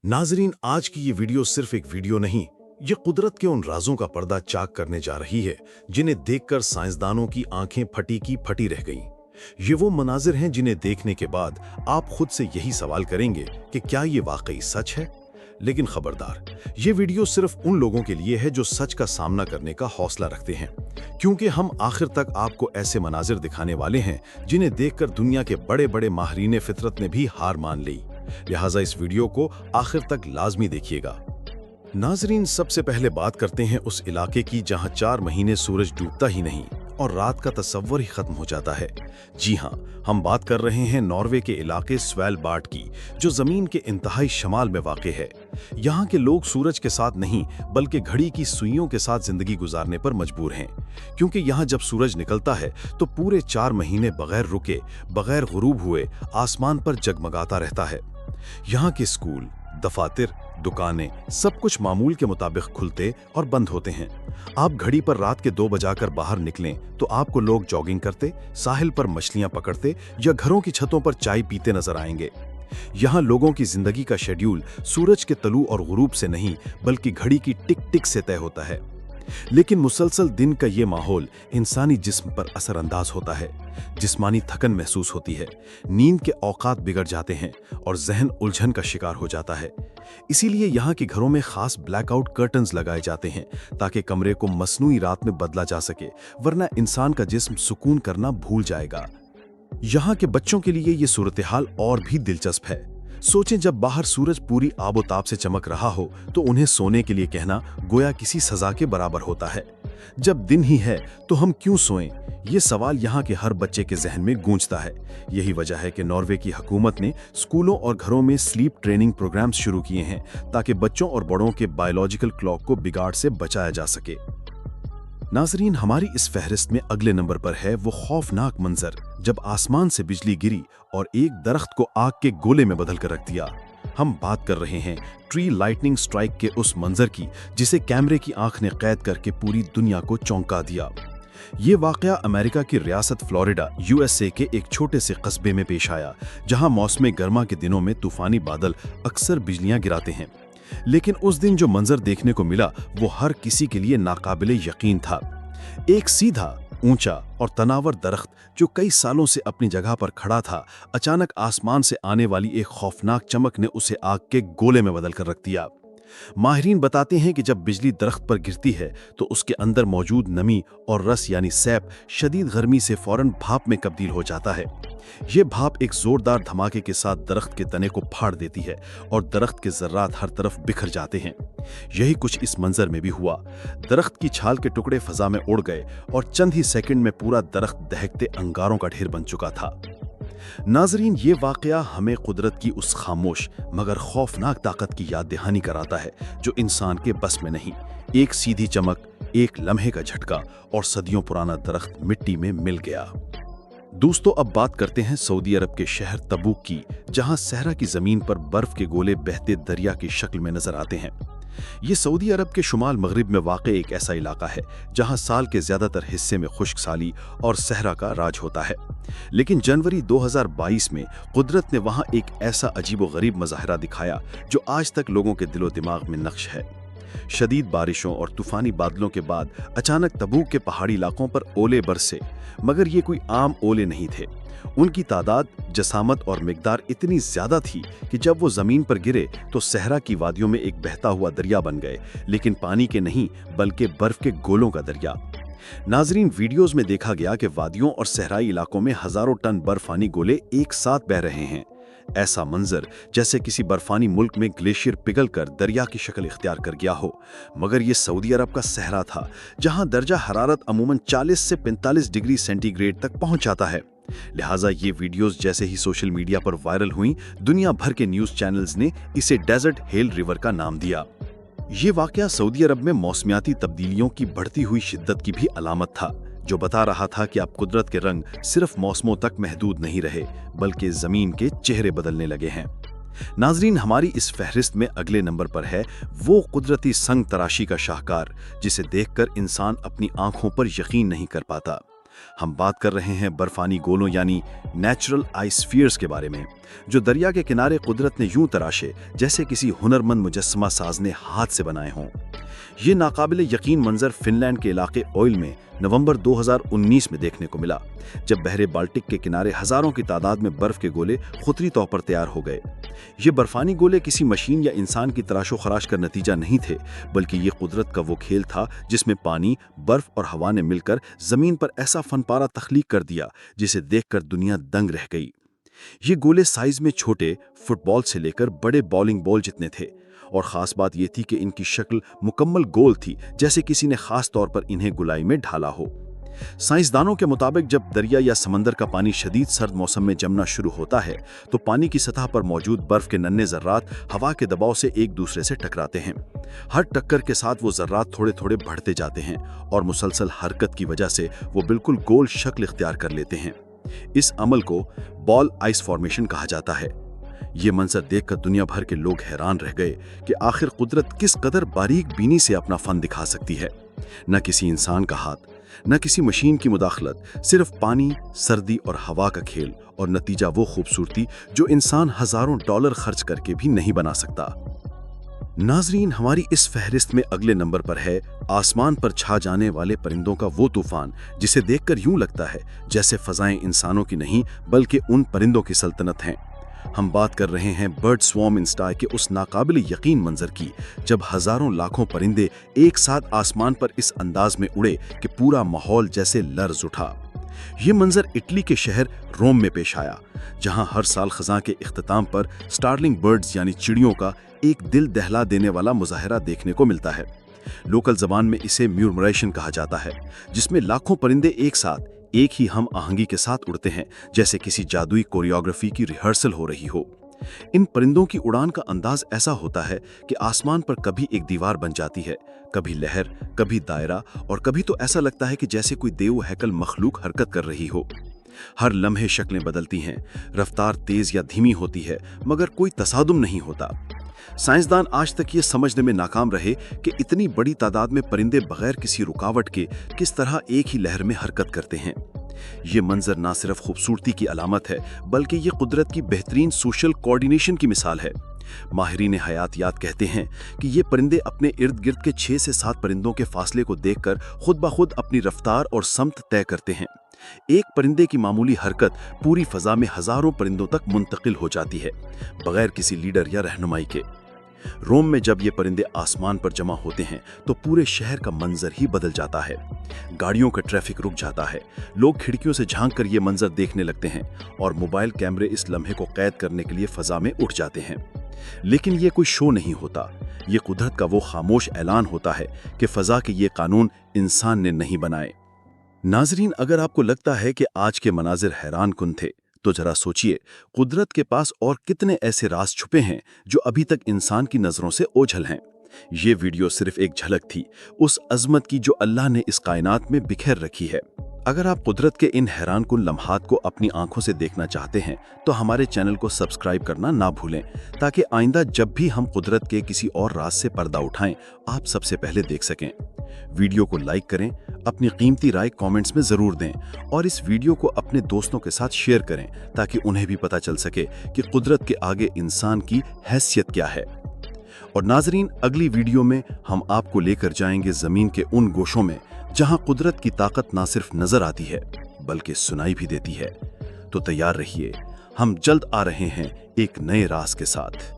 नाजरीन, आज की ये वीडियो सिर्फ एक वीडियो नहीं, ये कुदरत के उन राजों का पर्दा चाक करने जा रही है जिन्हें देखकर साइंसदानों की आंखें फटी की फटी रह गईं। ये वो मनाजिर हैं जिन्हें देखने के बाद आप खुद से यही सवाल करेंगे कि क्या ये वाकई सच है। लेकिन खबरदार, ये वीडियो सिर्फ उन लोगों के लिए है जो सच का सामना करने का हौसला रखते हैं, क्योंकि हम आखिर तक आपको ऐसे मनाजिर दिखाने वाले हैं जिन्हें देखकर दुनिया के बड़े बड़े माहिरीन फितरत ने भी हार मान ली। लिहाजा इस वीडियो को आखिर तक लाजमी देखिएगा। नाजरीन, सबसे पहले बात करते हैं उस इलाके की जहां 4 महीने सूरज डूबता ही नहीं और रात का तस्वर ही खत्म हो जाता है। जी हां, हम बात कर रहे हैं नॉर्वे के इलाके स्वेलबार्ड की, जो जमीन के इंतहाई शमाल में वाक़ है। यहाँ के लोग सूरज के साथ नहीं बल्कि घड़ी की सुइयों के साथ जिंदगी गुजारने पर मजबूर हैं, क्योंकि यहाँ जब सूरज निकलता है तो पूरे 4 महीने बगैर रुके, बगैर गुरूब हुए आसमान पर जगमगाता रहता है। यहाँ के स्कूल, दफातर, दुकानें सब कुछ मामूल के मुताबिक खुलते और बंद होते हैं। आप घड़ी पर रात के 2 बजाकर बाहर निकलें तो आपको लोग जॉगिंग करते, साहिल पर मछलियां पकड़ते या घरों की छतों पर चाय पीते नजर आएंगे। यहाँ लोगों की जिंदगी का शेड्यूल सूरज के तलू और गुरूब से नहीं बल्कि घड़ी की टिक टिक से तय होता है। लेकिन मुसलसल दिन का ये माहौल इंसानी जिस्म पर असरअंदाज होता है। जिस्मानी थकन महसूस होती है, नींद के औकात बिगड़ जाते हैं और जहन उलझन का शिकार हो जाता है। इसीलिए यहाँ के घरों में खास ब्लैकआउट कर्टन्स लगाए जाते हैं ताकि कमरे को मसनूई रात में बदला जा सके, वरना इंसान का जिस्म सुकून करना भूल जाएगा। यहाँ के बच्चों के लिए ये सूरत हाल और भी दिलचस्प है। सोचें, जब बाहर सूरज पूरी आबोताब से चमक रहा हो तो उन्हें सोने के लिए कहना गोया किसी सजा के बराबर होता है। जब दिन ही है तो हम क्यों सोएं? ये सवाल यहाँ के हर बच्चे के जहन में गूंजता है। यही वजह है कि नॉर्वे की हुकूमत ने स्कूलों और घरों में स्लीप ट्रेनिंग प्रोग्राम्स शुरू किए हैं ताकि बच्चों और बड़ों के बायोलॉजिकल क्लॉक को बिगाड़ से बचाया जा सके। नाजरीन, हमारी इस फहरिस्त में अगले नंबर पर है वो खौफनाक मंजर जब आसमान से बिजली गिरी और एक दरख्त को आग के गोले में बदल कर रख दिया। हम बात कर रहे हैं ट्री लाइटनिंग स्ट्राइक के उस मंजर की जिसे कैमरे की आंख ने कैद करके पूरी दुनिया को चौंका दिया। ये वाकया अमेरिका की रियासत फ्लोरिडा, यूएसए के एक छोटे से कस्बे में पेश आया, जहां मौसम गर्मा के दिनों में तूफानी बादल अक्सर बिजलियां गिराते हैं। लेकिन उस दिन जो मंजर देखने को मिला वो हर किसी के लिए नाकाबिले यकीन था। एक सीधा, ऊंचा और तनावर दरख्त जो कई सालों से अपनी जगह पर खड़ा था, अचानक आसमान से आने वाली एक खौफनाक चमक ने उसे आग के गोले में बदल कर रख दिया। माहिरीन बताते हैं कि जब बिजली दरख्त पर गिरती है तो उसके अंदर मौजूद नमी और रस यानी सैप शदीद गर्मी से फौरन भाप में तब्दील हो जाता है। ये भाप एक जोरदार धमाके के साथ दरख्त के तने को फाड़ देती है और दरख्त के जर्रात हर तरफ बिखर जाते हैं। यही कुछ इस मंजर में भी हुआ। दरख्त की छाल के टुकड़े फजा में उड़ गए और चंद ही सेकंड में पूरा दरख्त दहकते अंगारों का ढेर बन चुका था। नाजरीन, ये वाकया हमें कुदरत की उस खामोश मगर खौफनाक ताकत की याद दहानी कराता है जो इंसान के बस में नहीं। एक सीधी चमक, एक लम्हे का झटका और सदियों पुराना दरख्त मिट्टी में मिल गया। दोस्तों, अब बात करते हैं सऊदी अरब के शहर तबूक की, जहां सहरा की जमीन पर बर्फ के गोले बहते दरिया की शक्ल में नजर आते हैं। ये सऊदी अरब के शुमाल मगरिब में वाक़ एक ऐसा इलाका है जहां साल के ज्यादातर हिस्से में खुश्क साली और सहरा का राज होता है। लेकिन जनवरी 2022 में कुदरत ने वहां एक ऐसा अजीब व गरीब मज़ाहरा दिखाया जो आज तक लोगों के दिलो दिमाग में नक्श है। शदीद बारिशों और तूफानी बादलों के बाद अचानक तबूक के पहाड़ी इलाकों पर ओले बरसे, मगर ये कोई आम ओले नहीं थे। उनकी तादाद, जसामत और मिकदार इतनी ज्यादा थी कि जब वो जमीन पर गिरे तो सहरा की वादियों में एक बहता हुआ दरिया बन गए, लेकिन पानी के नहीं बल्कि बर्फ के गोलों का दरिया। नाजरीन, वीडियोस में देखा गया कि वादियों और सहराई इलाकों में हजारों टन बर्फानी गोले एक साथ बह रहे हैं। ऐसा मंजर जैसे किसी बर्फानी मुल्क में ग्लेशियर पिघलकर दरिया की शक्ल इख्तियार कर गया हो। मगर ये सऊदी अरब का सहरा था, जहां दर्जा हरारत अमूमन 40 से 45 डिग्री सेंटीग्रेड तक पहुंच जाता है। लिहाजा ये वीडियोस जैसे ही सोशल मीडिया पर वायरल हुई, दुनिया भर के न्यूज चैनल्स ने इसे डेजर्ट हेल रिवर का नाम दिया। ये वाकया सऊदी अरब में मौसमियाती तब्दीलियों की बढ़ती हुई शिद्दत की भी अलामत था, जो बता रहा था कि अब कुदरत के रंग सिर्फ मौसमों तक महदूद नहीं रहे बल्कि जमीन के चेहरे बदलने लगे हैं। नाजरीन, हमारी इस फहरिस्त में अगले नंबर पर है वो कुदरती संग तराशी का शाहकार जिसे देखकर इंसान अपनी आंखों पर यकीन नहीं कर पाता। हम बात कर रहे हैं बर्फानी गोलों यानी नेचुरल आइस स्फीयर्स के बारे में, जो दरिया के किनारे कुदरत ने यूं तराशे जैसे किसी हुनरमंद मुजस्समा साज ने हाथ से बनाए हों। ये नाकाबिले यकीन मंजर फिनलैंड के इलाके ऑयल में नवंबर 2019 में देखने को मिला, जब बहरे बाल्टिक के किनारे हजारों की तादाद में बर्फ के गोले खुदरी तौर पर तैयार हो गए। ये बर्फानी गोले किसी मशीन या इंसान की तराशो खराश का नतीजा नहीं थे, बल्कि ये कुदरत का वो खेल था जिसमें पानी, बर्फ और हवा ने मिलकर जमीन पर ऐसा फनपारा तख्लीक कर दिया जिसे देखकर दुनिया दंग रह गई। ये गोले साइज में छोटे, फुटबॉल से लेकर बड़े बॉलिंग बॉल जितने थे, और खास बात यह थी कि इनकी शक्ल मुकम्मल गोल थी, जैसे किसी ने खास तौर पर इन्हें गुलाई में ढाला हो। साइंसदानों के मुताबिक जब दरिया या समंदर का पानी शदीद सर्द मौसम में जमना शुरू होता है तो पानी की सतह पर मौजूद बर्फ के नन्हे जर्रात हवा के दबाव से एक दूसरे से टकराते हैं। हर टक्कर के साथ वो जर्रात थोड़े थोड़े बढ़ते जाते हैं और मुसलसल हरकत की वजह से वो बिल्कुल गोल शक्ल इख्तियार कर लेते हैं। इस अमल को बॉल आइस फॉर्मेशन कहा जाता है। ये मंजर देखकर दुनिया भर के लोग हैरान रह गए कि आखिर कुदरत किस कदर बारीक बीनी से अपना फन दिखा सकती है। न किसी इंसान का हाथ, न किसी मशीन की मुदाखलत, सिर्फ पानी, सर्दी और हवा का खेल, और नतीजा वो खूबसूरती जो इंसान हजारों डॉलर खर्च करके भी नहीं बना सकता। नाजरीन, हमारी इस फहरिस्त में अगले नंबर पर है आसमान पर छा जाने वाले परिंदों का वो तूफान जिसे देखकर यूं लगता है जैसे फजाएं इंसानों की नहीं बल्कि उन परिंदों की सल्तनत हैं। हम बात कर रहे हैं बर्ड स्वॉर्म इन स्काई के उस नाकाबिले यकीन मंजर की, जब हजारों लाखों परिंदे एक साथ आसमान पर इस अंदाज में उड़े कि पूरा माहौल जैसे लर्ज उठा। ये मंजर इटली के शहर रोम में पेश आया, जहां हर साल खज़ां के इख्तिताम पर स्टार्लिंग बर्ड्स यानी चिड़ियों का एक दिल दहला देने वाला मुजाहरा देखने को मिलता है। लोकल जबान में इसे म्यूरमरेशन कहा जाता है, जिसमें लाखों परिंदे एक साथ एक ही हम आहंगी के साथ उड़ते हैं, जैसे किसी जादुई कोरियोग्राफी की रिहर्सल हो रही हो। इन परिंदों की उड़ान का अंदाज ऐसा होता है कि आसमान पर कभी एक दीवार बन जाती है, कभी लहर, कभी दायरा, और कभी तो ऐसा लगता है कि जैसे कोई देव हैकल मखलूक हरकत कर रही हो। हर लम्हे शक्लें बदलती हैं, रफ्तार तेज या धीमी होती है, मगर कोई तसादुम नहीं होता। साइंसदान आज तक ये समझने में नाकाम रहे कि इतनी बड़ी तादाद में परिंदे बगैर किसी रुकावट के किस तरह एक ही लहर में हरकत करते हैं। ये मंजर ना सिर्फ खूबसूरती की अलामत है, बल्कि ये कुदरत की बेहतरीन सोशल कोऑर्डिनेशन की मिसाल है। माहिरीन हयातियात कहते हैं कि ये परिंदे अपने इर्द गिर्द के 6 से 7 परिंदों के फासले को देखकर खुद ब खुद अपनी रफ्तार और समत तय करते हैं। एक परिंदे की मामूली हरकत पूरी फजा में हजारों परिंदों तक मुंतकिल हो जाती है, बगैर किसी लीडर या रहनुमाई के। रोम में जब ये परिंदे आसमान पर जमा होते हैं तो पूरे शहर का मंजर ही बदल जाता है। गाड़ियों का ट्रैफिक रुक जाता है, लोग खिड़कियों से झांक कर ये मंजर देखने लगते हैं, और मोबाइल कैमरे इस लम्हे को कैद करने के लिए फजा में उठ जाते हैं। लेकिन ये कोई शो नहीं होता, ये कुदरत का वो खामोश ऐलान होता है कि फजा के ये कानून इंसान ने नहीं बनाए। नाजरीन, अगर आपको लगता है कि आज के मनाजिर हैरान कुन थे, तो जरा सोचिए कुदरत के पास और कितने ऐसे राज छुपे हैं जो अभी तक इंसान की नजरों से ओझल हैं। ये वीडियो सिर्फ एक झलक थी उस अजमत की जो अल्लाह ने इस कायनात में बिखेर रखी है। अगर आप कुदरत के इन हैरानकुन लम्हात को अपनी आंखों से देखना चाहते हैं तो हमारे चैनल को सब्सक्राइब करना ना भूलें, ताकि आइंदा जब भी हम कुदरत के किसी और राज से पर्दा उठाएं आप सबसे पहले देख सकें। वीडियो को लाइक करें, अपनी कीमती राय कमेंट्स में जरूर दें, और इस वीडियो को अपने दोस्तों के साथ शेयर करें ताकि उन्हें भी पता चल सके कि कुदरत के आगे इंसान की हैसियत क्या है। और नाजरीन, अगली वीडियो में हम आपको लेकर जाएंगे जमीन के उन गोशों में जहां कुदरत की ताकत ना सिर्फ नजर आती है बल्कि सुनाई भी देती है। तो तैयार रहिए, हम जल्द आ रहे हैं एक नए राज के साथ।